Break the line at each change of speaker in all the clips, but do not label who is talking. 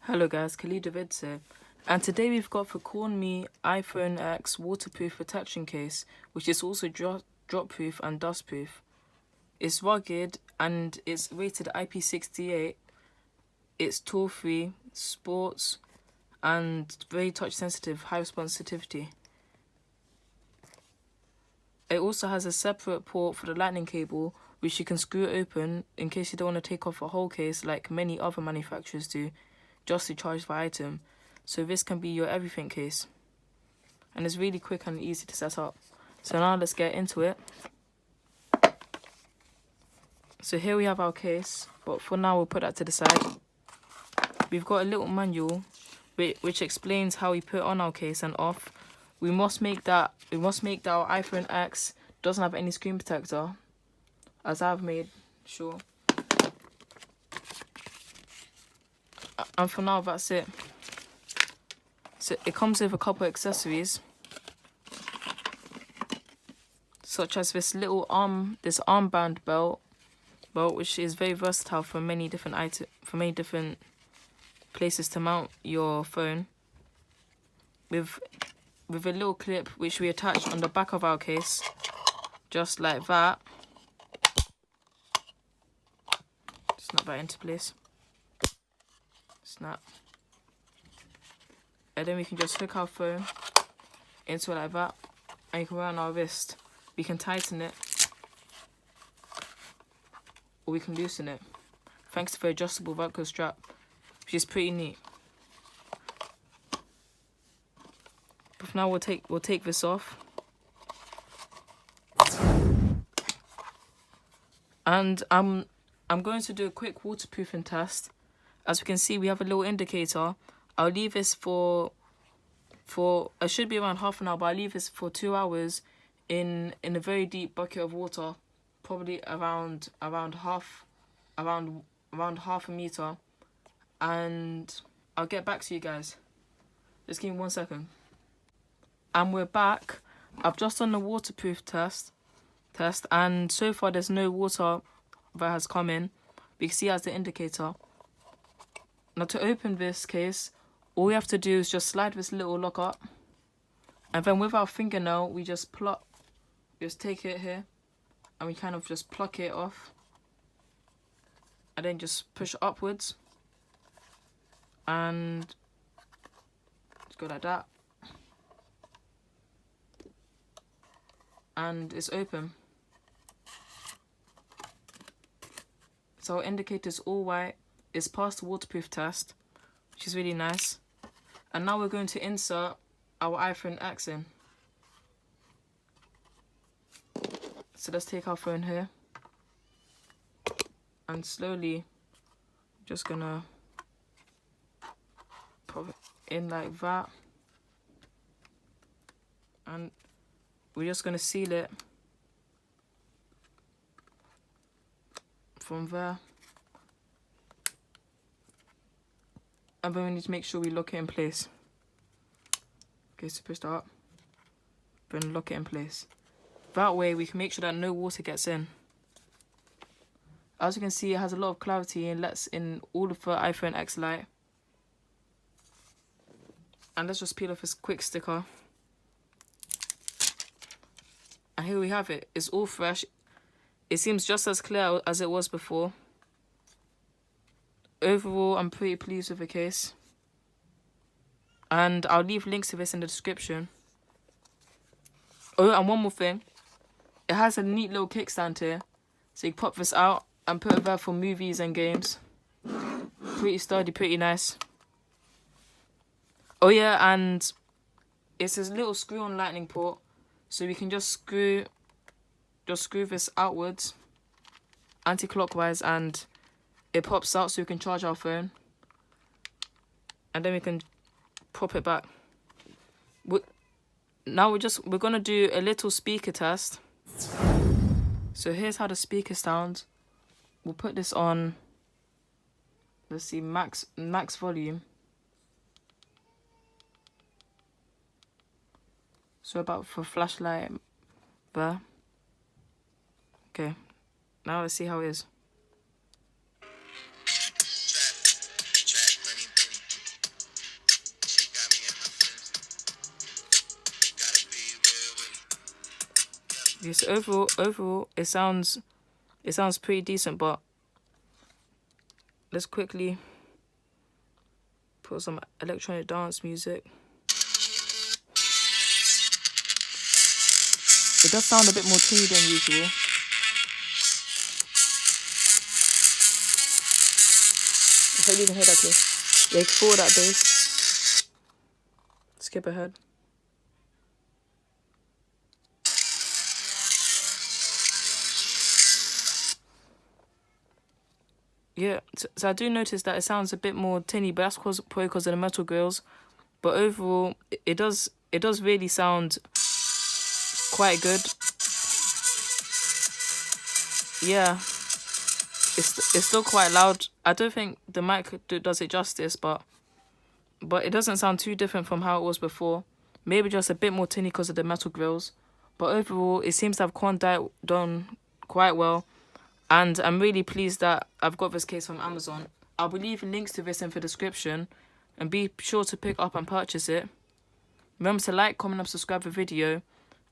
Hello guys, Khalid David here, and today we've got for Cornmi iPhone X waterproof protection case, which is also drop proof and dust proof. It's rugged and it's rated IP68. It's tool free, sports, and very touch sensitive, high responsitivity. It also has a separate port for the lightning cable, which you can screw open in case you don't want to take off a whole case like many other manufacturers do, just to charge the item. So this can be your everything case. And it's really quick and easy to set up. So now let's get into it. So here we have our case, but for now we'll put that to the side. We've got a little manual which explains how we put on our case and off. We must make that our iPhone X doesn't have any screen protector, as I've made sure. And for now, that's it. So it comes with a couple of accessories, such as this little armband belt, which is very versatile for many different places to mount your phone. With a little clip which we attach on the back of our case, just like that. Snap that into place. Snap. And then we can just hook our phone into it like that, and you can wear it on our wrist. We can tighten it, or we can loosen it, thanks to the adjustable Velcro strap, which is pretty neat. But for now, we'll take this off, and I'm going to do a quick waterproofing test. As we can see, we have a little indicator. I'll leave this for it should be around half an hour, but I'll leave this for 2 hours in a very deep bucket of water, probably around half a meter, and I'll get back to you guys. Just give me 1 second. And we're back. I've just done the waterproof test, and so far there's no water that has come in. We can see as the indicator. Now to open this case, all we have to do is just slide this little lock up, and then with our fingernail we just take it here, and we kind of just pluck it off, and then just push upwards, and just go like that, and it's open. So our indicator's all white. It's passed the waterproof test, which is really nice. And now we're going to insert our iPhone X in. So let's take our phone here, and slowly just gonna pop it in like that, and we're just gonna seal it from there. And then we need to make sure we lock it in place. Okay, so push that up, then lock it in place. That way we can make sure that no water gets in. As you can see, it has a lot of clarity and lets in all of the iPhone X light. And let's just peel off this quick sticker. And here we have it. It's all fresh. It seems just as clear as it was before. Overall, I'm pretty pleased with the case, and I'll leave links to this in the description. Oh, and one more thing, it has a neat little kickstand here, so you can pop this out and put it there for movies and games. Pretty sturdy, pretty nice. Oh yeah, and it's this little screw-on lightning port, so we can just screw this outwards, anti-clockwise, and it pops out so we can charge our phone, and then we can prop it back. Now we're gonna do a little speaker test. So here's how the speaker sounds. We'll put this on, let's see, max volume. So about for flashlight there. Okay, now let's see how it is. Yes, overall, it sounds pretty decent, but let's quickly put some electronic dance music. It does sound a bit more tinny than usual. I hope you can hear that clear. Yeah, explore that bass. Skip ahead. Yeah, so I do notice that it sounds a bit more tinny, but that's probably because of the metal grills. But overall, it does really sound quite good. Yeah, it's still quite loud. I don't think the mic does it justice, but it doesn't sound too different from how it was before. Maybe just a bit more tinny because of the metal grills. But overall, it seems to have done quite well. And I'm really pleased that I've got this case from Amazon. I'll be leaving links to this in the description. And be sure to pick up and purchase it. Remember to like, comment, and subscribe the video.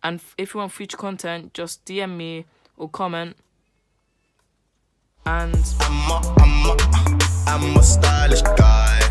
And if you want future content, just DM me or comment. And
I'm a stylish guy.